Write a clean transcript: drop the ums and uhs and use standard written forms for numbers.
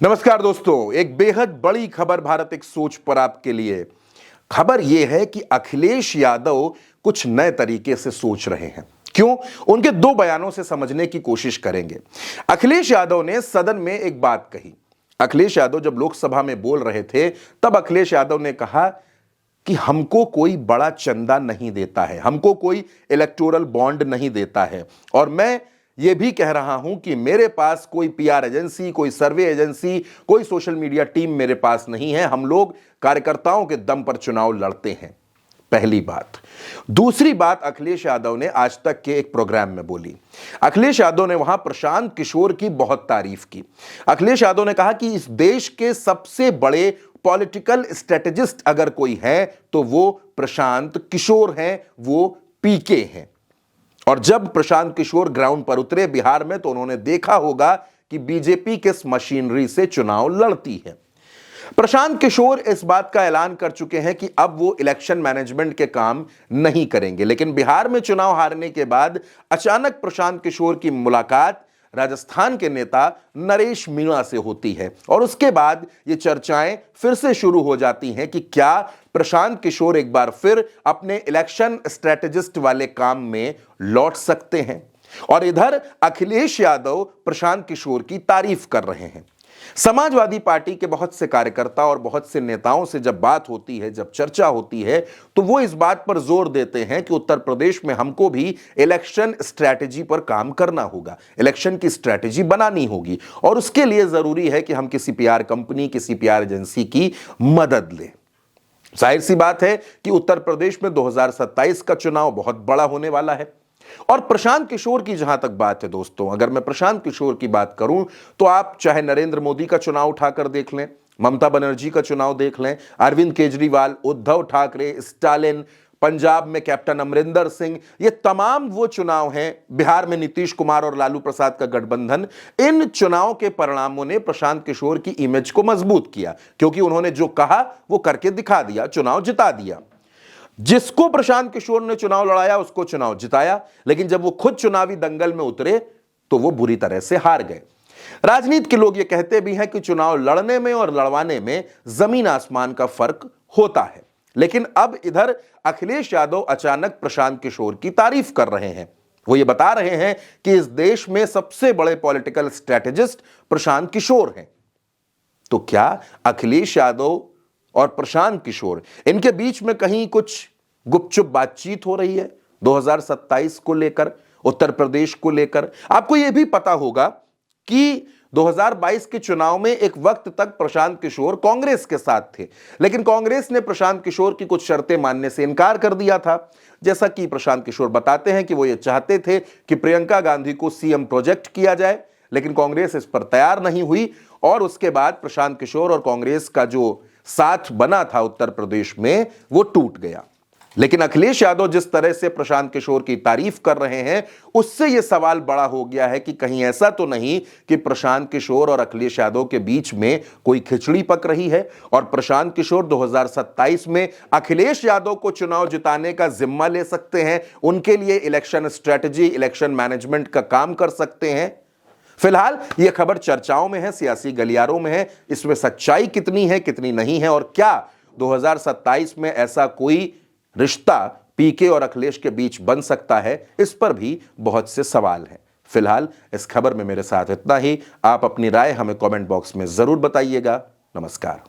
नमस्कार दोस्तों, एक बेहद बड़ी खबर भारत एक सोच पर आपके लिए। खबर यह है कि अखिलेश यादव कुछ नए तरीके से सोच रहे हैं। क्यों? उनके दो बयानों से समझने की कोशिश करेंगे। अखिलेश यादव ने सदन में एक बात कही। अखिलेश यादव जब लोकसभा में बोल रहे थे तब अखिलेश यादव ने कहा कि हमको कोई बड़ा चंदा नहीं देता है, हमको कोई इलेक्टोरल बॉन्ड नहीं देता है, और मैं यह भी कह रहा हूं कि मेरे पास कोई पीआर एजेंसी, कोई सर्वे एजेंसी, कोई सोशल मीडिया टीम मेरे पास नहीं है। हम लोग कार्यकर्ताओं के दम पर चुनाव लड़ते हैं। पहली बात। दूसरी बात अखिलेश यादव ने आज तक के एक प्रोग्राम में बोली। अखिलेश यादव ने वहां प्रशांत किशोर की बहुत तारीफ की। अखिलेश यादव ने कहा कि इस देश के सबसे बड़े पॉलिटिकल स्ट्रेटेजिस्ट अगर कोई है तो वो प्रशांत किशोर हैं, वो पीके हैं। और जब प्रशांत किशोर ग्राउंड पर उतरे बिहार में तो उन्होंने देखा होगा कि बीजेपी किस मशीनरी से चुनाव लड़ती है। प्रशांत किशोर इस बात का ऐलान कर चुके हैं कि अब वो इलेक्शन मैनेजमेंट के काम नहीं करेंगे, लेकिन बिहार में चुनाव हारने के बाद अचानक प्रशांत किशोर की मुलाकात राजस्थान के नेता नरेश मीणा से होती है और उसके बाद ये चर्चाएं फिर से शुरू हो जाती हैं कि क्या प्रशांत किशोर एक बार फिर अपने इलेक्शन स्ट्रेटेजिस्ट वाले काम में लौट सकते हैं। और इधर अखिलेश यादव प्रशांत किशोर की तारीफ कर रहे हैं। समाजवादी पार्टी के बहुत से कार्यकर्ता और बहुत से नेताओं से जब बात होती है, जब चर्चा होती है, तो वो इस बात पर जोर देते हैं कि उत्तर प्रदेश में हमको भी इलेक्शन स्ट्रैटेजी पर काम करना होगा, इलेक्शन की स्ट्रैटेजी बनानी होगी, और उसके लिए जरूरी है कि हम किसी पीआर कंपनी, किसी पीआर एजेंसी की मदद लें। जाहिर सी बात है कि उत्तर प्रदेश में 2027 का चुनाव बहुत बड़ा होने वाला है। और प्रशांत किशोर की जहां तक बात है दोस्तों, अगर मैं प्रशांत किशोर की बात करूं तो आप चाहे नरेंद्र मोदी का चुनाव उठाकर देख लें, ममता बनर्जी का चुनाव देख लें, अरविंद केजरीवाल, उद्धव ठाकरे, स्टालिन, पंजाब में कैप्टन अमरिंदर सिंह, ये तमाम वो चुनाव हैं, बिहार में नीतीश कुमार और लालू प्रसाद का गठबंधन, इन चुनाव के परिणामों ने प्रशांत किशोर की इमेज को मजबूत किया, क्योंकि उन्होंने जो कहा वो करके दिखा दिया, चुनाव जिता दिया। जिसको प्रशांत किशोर ने चुनाव लड़ाया उसको चुनाव जिताया, लेकिन जब वो खुद चुनावी दंगल में उतरे तो वो बुरी तरह से हार गए। राजनीति के लोग ये कहते भी हैं कि चुनाव लड़ने में और लड़वाने में जमीन आसमान का फर्क होता है, लेकिन अब इधर अखिलेश यादव अचानक प्रशांत किशोर की तारीफ कर रहे हैं। वो ये बता रहे हैं कि इस देश में सबसे बड़े पॉलिटिकल स्ट्रेटेजिस्ट प्रशांत किशोर हैं। तो क्या अखिलेश यादव और प्रशांत किशोर, इनके बीच में कहीं कुछ गुपचुप बातचीत हो रही है 2027 को लेकर, उत्तर प्रदेश को लेकर? आपको यह भी पता होगा कि 2022 के चुनाव में एक वक्त तक प्रशांत किशोर कांग्रेस के साथ थे, लेकिन कांग्रेस ने प्रशांत किशोर की कुछ शर्तें मानने से इनकार कर दिया था। जैसा कि प्रशांत किशोर बताते हैं कि वो ये चाहते थे कि प्रियंका गांधी को सीएम प्रोजेक्ट किया जाए, लेकिन कांग्रेस इस पर तैयार नहीं हुई, और उसके बाद प्रशांत किशोर और कांग्रेस का जो साथ बना था उत्तर प्रदेश में वो टूट गया। लेकिन अखिलेश यादव जिस तरह से प्रशांत किशोर की तारीफ कर रहे हैं, उससे यह सवाल बड़ा हो गया है कि कहीं ऐसा तो नहीं कि प्रशांत किशोर और अखिलेश यादव के बीच में कोई खिचड़ी पक रही है और प्रशांत किशोर 2027 में अखिलेश यादव को चुनाव जिताने का जिम्मा ले सकते हैं, उनके लिए इलेक्शन स्ट्रेटेजी, इलेक्शन मैनेजमेंट का काम कर सकते हैं। फिलहाल यह खबर चर्चाओं में है, सियासी गलियारों में है। इसमें सच्चाई कितनी है, कितनी नहीं है, और क्या 2027 में ऐसा कोई रिश्ता पीके और अखिलेश के बीच बन सकता है, इस पर भी बहुत से सवाल हैं। फिलहाल इस खबर में मेरे साथ इतना ही। आप अपनी राय हमें कमेंट बॉक्स में जरूर बताइएगा। नमस्कार।